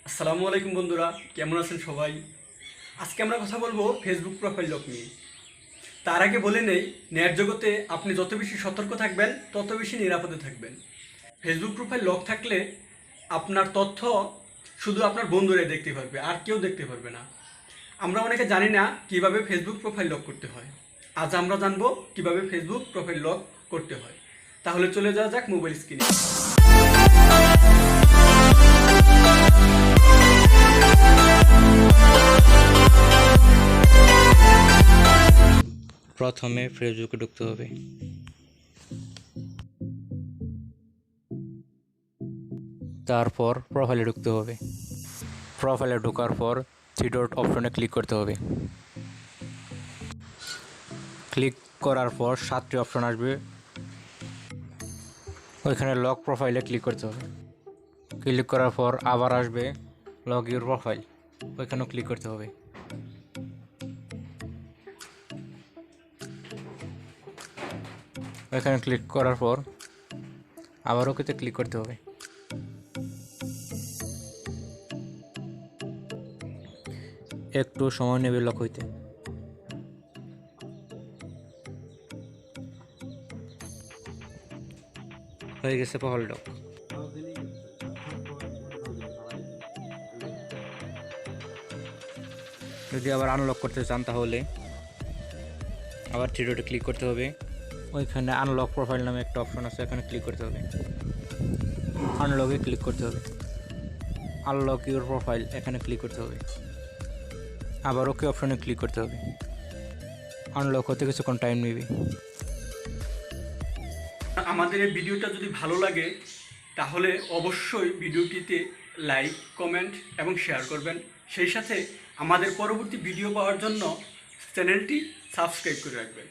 আসসালামু আলাইকুম বন্ধুরা, কেমন আছেন সবাই? আজকে আমরা কথা বলবো ফেসবুক প্রোফাইল লক নিয়ে। তার আগে বলে নেই, নেট জগতে আপনি যত বেশি সতর্ক থাকবেন তত বেশি নিরাপদে থাকবেন। ফেসবুক প্রোফাইল লক থাকলে আপনার তথ্য শুধু আপনার বন্ধুরাই দেখতে পারবে, আর কেউ দেখতে পারবে না। আমরা অনেকে জানি না কিভাবে ফেসবুক প্রোফাইল লক করতে হয়। আজ আমরা জানবো কিভাবে ফেসবুক প্রোফাইল লক করতে হয়। তাহলে চলে যাওয়া যাক মোবাইল স্ক্রিনে। প্রথমে ফেসবুকে ঢুকতে হবে। তারপর প্রোফাইলে ঢুকতে হবে। প্রোফাইলে ঢোকার পর থ্রি ডট অপশনে ক্লিক করতে হবে। ক্লিক করার পর 7টি অপশন আসবে, ওইখানে লক প্রোফাইলে ক্লিক করতে হবে। ক্লিক করার পর আবার আসবে লক ইউর প্রোফাইল, ওইখানেও ক্লিক করতে হবে। এখানে ক্লিক করার পর আবার ওকেতে ক্লিক করতে হবে। একটু সময় নেবে লক হইতে। হয়ে গেছে প্রোফাইল লক। যদি আবার আনলক করতে চান তাহলে আবার থ্রি ডটে ক্লিক করতে হবে। ওইখানে আনলক প্রোফাইল নামে একটা অপশন আছে, এখানে ক্লিক করতে হবে। আনলকে ক্লিক করতে হবে। আনলক ইউর প্রোফাইল এখানে ক্লিক করতে হবে। আবার ওকে অপশনে ক্লিক করতে হবে। আনলক হতে কিছুক্ষণ টাইম নেবে। আমাদের এই ভিডিওটা যদি ভালো লাগে তাহলে অবশ্যই ভিডিওটিতে লাইক, কমেন্ট এবং শেয়ার করবেন। সেই সাথে আমাদের পরবর্তী ভিডিও পাওয়ার জন্য চ্যানেলটি সাবস্ক্রাইব করে রাখবেন।